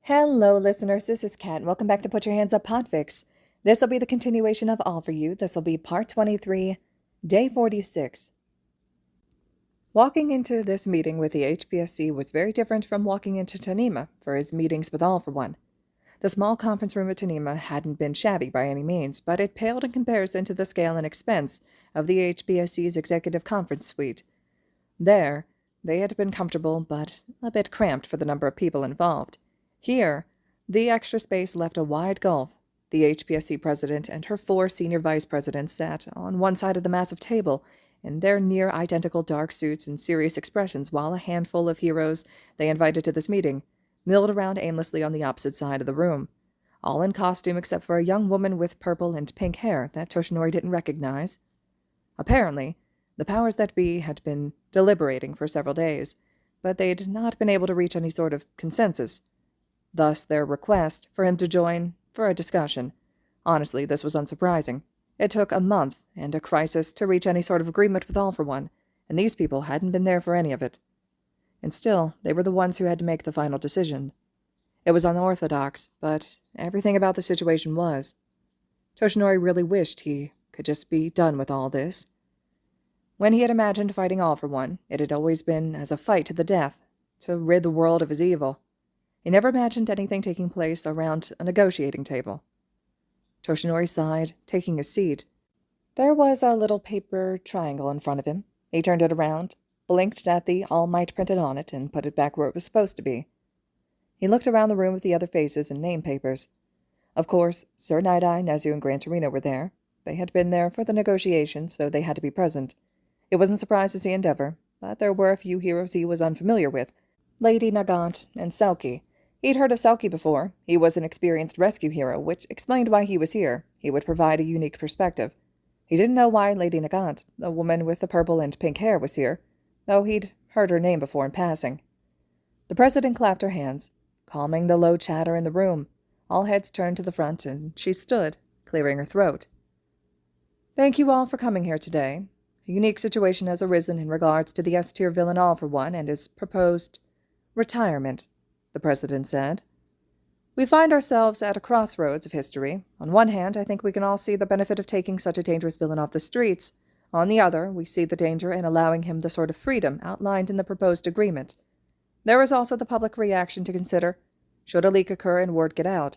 Hello, listeners. This is Kat. Welcome back to Put Your Hands Up Podfics. This will be the continuation of All For You. This will be part 23, day 46. Walking into this meeting with the HPSC was very different from walking into Tanima for his meetings with All For One. The small conference room at Tanima hadn't been shabby by any means, but it paled in comparison to the scale and expense of the HPSC's executive conference suite. There, they had been comfortable, but a bit cramped for the number of people involved. Here, the extra space left a wide gulf. The HPSC president and her 4 senior vice presidents sat on one side of the massive table in their near-identical dark suits and serious expressions, while a handful of heroes they invited to this meeting milled around aimlessly on the opposite side of the room, all in costume except for a young woman with purple and pink hair that Toshinori didn't recognize. Apparently, the powers that be had been deliberating for several days, but they'd not been able to reach any sort of consensus. Thus their request for him to join for a discussion. Honestly, this was unsurprising. It took a month and a crisis to reach any sort of agreement with All For One, and these people hadn't been there for any of it. And still, they were the ones who had to make the final decision. It was unorthodox, but everything about the situation was. Toshinori really wished he could just be done with all this. When he had imagined fighting All For One, it had always been as a fight to the death, to rid the world of his evil. He never imagined anything taking place around a negotiating table. Toshinori sighed, taking a seat. There was a little paper triangle in front of him. He turned it around, blinked at the All Might printed on it, and put it back where it was supposed to be. He looked around the room at the other faces and name papers. Of course, Sir Night-Eye, Nezu, and Gran Torino were there. They had been there for the negotiations, so they had to be present. He wasn't surprised to see Endeavor, but there were a few heroes he was unfamiliar with. Lady Nagant and Selkie. He'd heard of Selkie before. He was an experienced rescue hero, which explained why he was here. He would provide a unique perspective. He didn't know why Lady Nagant, the woman with the purple and pink hair, was here, though he'd heard her name before in passing. The president clapped her hands, calming the low chatter in the room. All heads turned to the front, and she stood, clearing her throat. Thank you all for coming here today. A unique situation has arisen in regards to the S-tier villain All For One and his proposed retirement, the president said. We find ourselves at a crossroads of history. On one hand, I think we can all see the benefit of taking such a dangerous villain off the streets. On the other, we see the danger in allowing him the sort of freedom outlined in the proposed agreement. There is also the public reaction to consider, should a leak occur and word get out.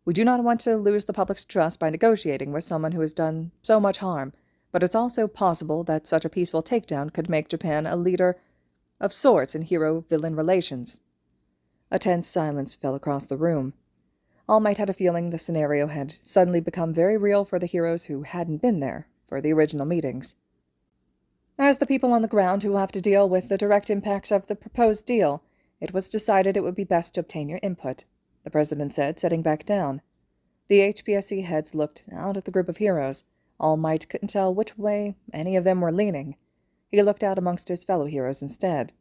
We do not want to lose the public's trust by negotiating with someone who has done so much harm, but it's also possible that such a peaceful takedown could make Japan a leader of sorts in hero-villain relations. A tense silence fell across the room. All Might had a feeling the scenario had suddenly become very real for the heroes who hadn't been there for the original meetings. As the people on the ground who have to deal with the direct impacts of the proposed deal, it was decided it would be best to obtain your input, the president said, sitting back down. The HPSC heads looked out at the group of heroes. All Might couldn't tell which way any of them were leaning. He looked out amongst his fellow heroes instead.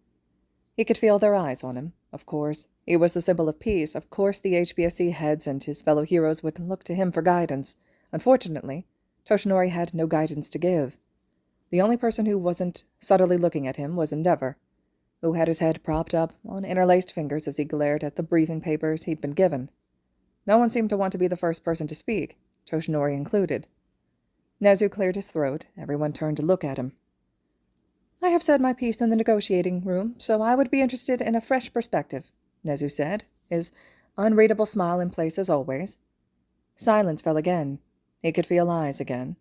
He could feel their eyes on him. Of course, he was a symbol of peace. Of course the HPSC heads and his fellow heroes would look to him for guidance. Unfortunately, Toshinori had no guidance to give. The only person who wasn't subtly looking at him was Endeavor, who had his head propped up on interlaced fingers as he glared at the briefing papers he'd been given. No one seemed to want to be the first person to speak, Toshinori included. Nezu cleared his throat. Everyone turned to look at him. I have said my piece in the negotiating room, so I would be interested in a fresh perspective, Nezu said, his unreadable smile in place as always. Silence fell again. He could feel eyes again.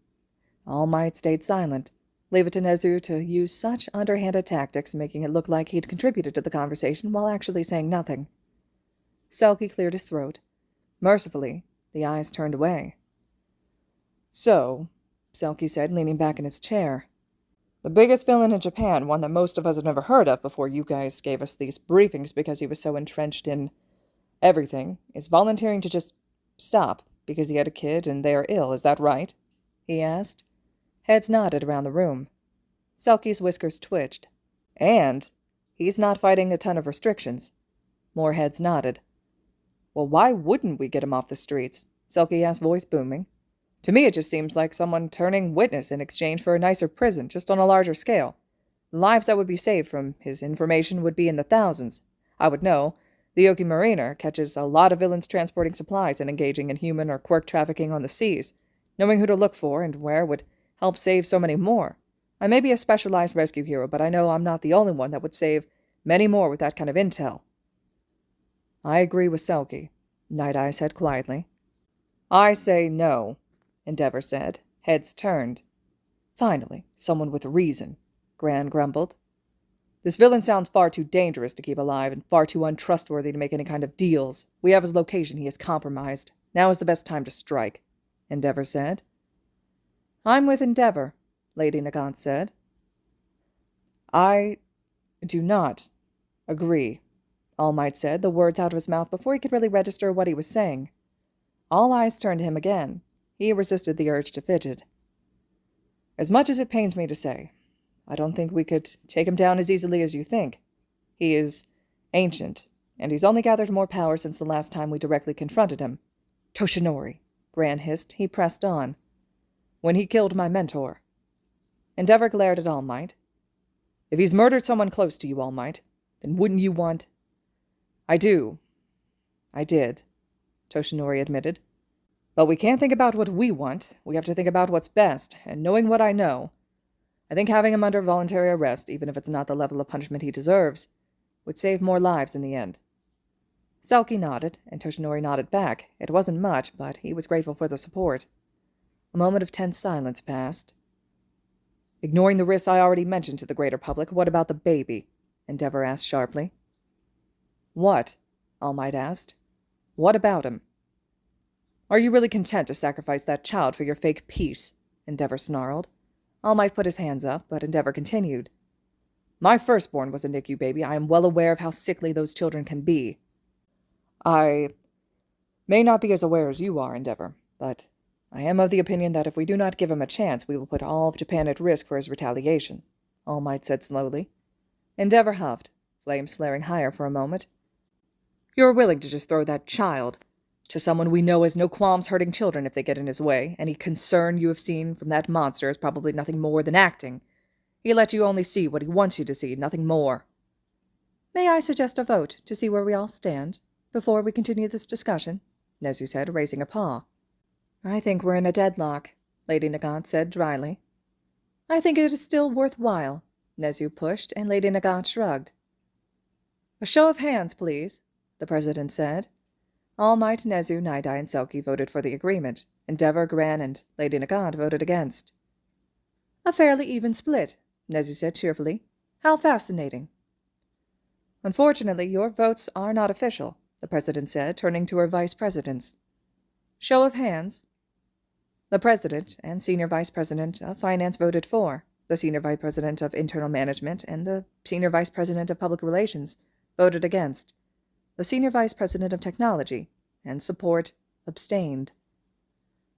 All Might stayed silent. Leave it to Nezu to use such underhanded tactics, making it look like he'd contributed to the conversation while actually saying nothing. Selkie cleared his throat. Mercifully, the eyes turned away. So, Selkie said, leaning back in his chair. The biggest villain in Japan, one that most of us had never heard of before you guys gave us these briefings because he was so entrenched in everything, is volunteering to just stop because he had a kid and they are ill, is that right? He asked. Heads nodded around the room. Selkie's whiskers twitched. And he's not fighting a ton of restrictions. More heads nodded. Well, why wouldn't we get him off the streets? Selkie asked, voice booming. To me, it just seems like someone turning witness in exchange for a nicer prison, just on a larger scale. The lives that would be saved from his information would be in the thousands. I would know. The Oki Mariner catches a lot of villains transporting supplies and engaging in human or quirk trafficking on the seas. Knowing who to look for and where would help save so many more. I may be a specialized rescue hero, but I know I'm not the only one that would save many more with that kind of intel. I agree with Selkie, Night Eye said quietly. I say no, Endeavor said, heads turned. Finally, someone with reason, Gran grumbled. This villain sounds far too dangerous to keep alive and far too untrustworthy to make any kind of deals. We have his location. He is compromised. Now is the best time to strike, Endeavor said. I'm with Endeavor, Lady Nagant said. I do not agree, All Might said, the words out of his mouth before he could really register what he was saying. All eyes turned to him again. He resisted the urge to fidget. As much as it pains me to say, I don't think we could take him down as easily as you think. He is ancient, and he's only gathered more power since the last time we directly confronted him. Toshinori, Gran hissed. He pressed on. When he killed my mentor. Endeavor glared at All Might. If he's murdered someone close to you, All Might, then wouldn't you want... I do. I did, Toshinori admitted. But we can't think about what we want. We have to think about what's best, and knowing what I know, I think having him under voluntary arrest, even if it's not the level of punishment he deserves, would save more lives in the end. Selkie nodded, and Toshinori nodded back. It wasn't much, but he was grateful for the support. A moment of tense silence passed. Ignoring the risks I already mentioned to the greater public, what about the baby? Endeavor asked sharply. What? All Might asked. What about him? Are you really content to sacrifice that child for your fake peace? Endeavor snarled. All Might put his hands up, but Endeavor continued. My firstborn was a NICU baby. I am well aware of how sickly those children can be. I may not be as aware as you are, Endeavor, but I am of the opinion that if we do not give him a chance, we will put all of Japan at risk for his retaliation, All Might said slowly. Endeavor huffed, flames flaring higher for a moment. You're willing to just throw that child to someone we know has no qualms hurting children if they get in his way. Any concern you have seen from that monster is probably nothing more than acting. He let you only see what he wants you to see, nothing more. May I suggest a vote to see where we all stand before we continue this discussion? Nezu said, raising a paw. I think we're in a deadlock, Lady Nagant said dryly. I think it is still worthwhile, Nezu pushed, and Lady Nagant shrugged. A show of hands, please, the President said. All Might, Nezu, Night Eye, and Selkie voted for the agreement. Endeavor, Gran, and Lady Nagant voted against. A fairly even split, Nezu said cheerfully. How fascinating. Unfortunately, your votes are not official, the President said, turning to her Vice Presidents. Show of hands. The President and Senior Vice President of Finance voted for. The Senior Vice President of Internal Management and the Senior Vice President of Public Relations voted against. The Senior Vice President of Technology and Support abstained.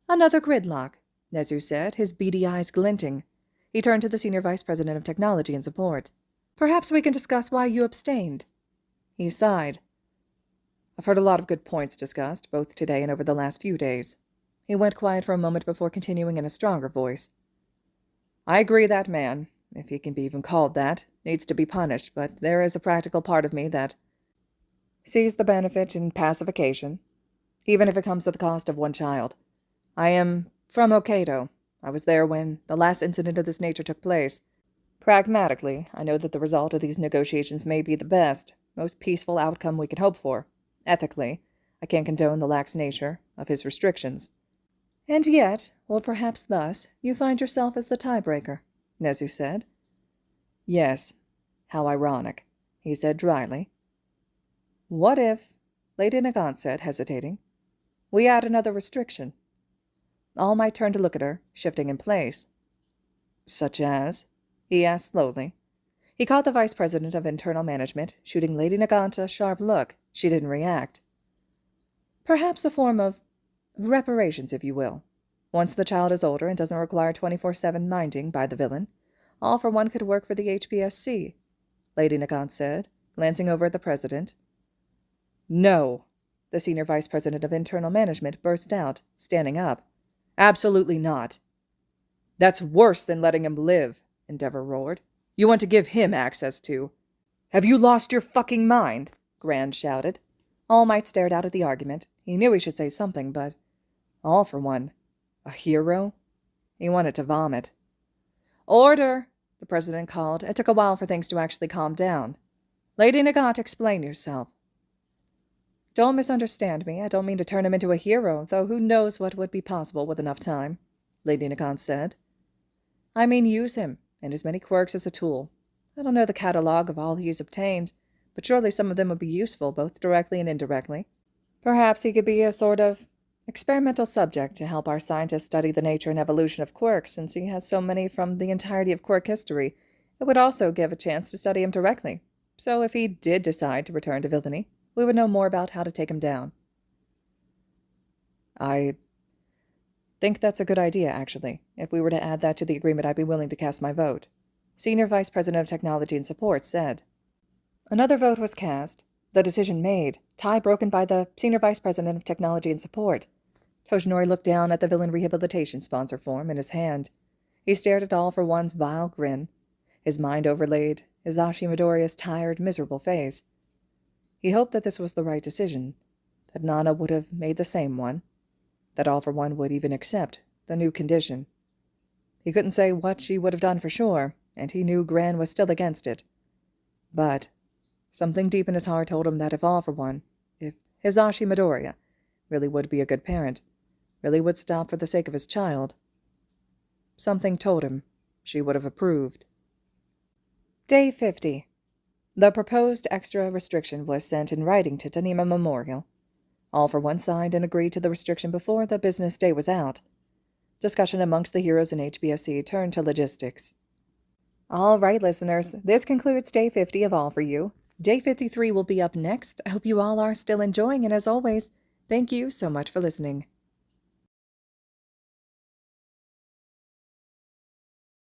Another gridlock, Nezu said, his beady eyes glinting. He turned to the Senior Vice President of Technology and Support. Perhaps we can discuss why you abstained. He sighed. I've heard a lot of good points discussed, both today and over the last few days. He went quiet for a moment before continuing in a stronger voice. I agree that man, if he can be even called that, needs to be punished, but there is a practical part of me that sees the benefit in pacification, even if it comes at the cost of one child. I am from Hokkaido. I was there when the last incident of this nature took place. Pragmatically, I know that the result of these negotiations may be the best, most peaceful outcome we can hope for. Ethically, I can't condone the lax nature of his restrictions. And yet, or perhaps thus, you find yourself as the tiebreaker, Nezu said. Yes, how ironic, he said dryly. What if, Lady Nagant said, hesitating, we add another restriction? All Might turn to look at her, shifting in place. Such as? He asked slowly. He caught the Vice President of Internal Management, shooting Lady Nagant a sharp look. She didn't react. Perhaps a form of reparations, if you will. Once the child is older and doesn't require 24/7 minding by the villain, all for one could work for the HPSC, Lady Nagant said, glancing over at the President. No, the Senior Vice President of Internal Management burst out, standing up. Absolutely not. That's worse than letting him live, Endeavor roared. You want to give him access to... Have you lost your fucking mind? Gran shouted. All Might stared out at the argument. He knew he should say something, but All for One, a hero? He wanted to vomit. "Order!" the president called. It took a while for things to actually calm down. "Lady Nagant, explain yourself." "Don't misunderstand me. I don't mean to turn him into a hero, though who knows what would be possible with enough time," Lady Nagant said. "I mean use him, and his many quirks as a tool. I don't know the catalogue of all he's obtained, but surely some of them would be useful, both directly and indirectly. Perhaps he could be a sort of experimental subject to help our scientists study the nature and evolution of quirks, since he has so many from the entirety of quirk history. It would also give a chance to study him directly. So if he did decide to return to villainy, we would know more about how to take him down." "I think that's a good idea, actually. If we were to add that to the agreement, I'd be willing to cast my vote," Senior Vice President of Technology and Support said. Another vote was cast. The decision made, tie broken by the Senior Vice President of Technology and Support. Toshinori looked down at the villain rehabilitation sponsor form in his hand. He stared at All for One's vile grin. His mind overlaid Izuku Midoriya's tired, miserable face. He hoped that this was the right decision, that Nana would have made the same one, that All for One would even accept the new condition. He couldn't say what she would have done for sure, and he knew Gran was still against it. But something deep in his heart told him that if All for One, if Izuku Midoriya, really would be a good parent, really would stop for the sake of his child, something told him she would have approved. Day 50. The proposed extra restriction was sent in writing to Tanima Memorial. All for One signed and agreed to the restriction before the business day was out. Discussion amongst the heroes in HPSC turned to logistics. All right, listeners, this concludes Day 50 of All for You. Day 53 will be up next. I hope you all are still enjoying, and as always, thank you so much for listening.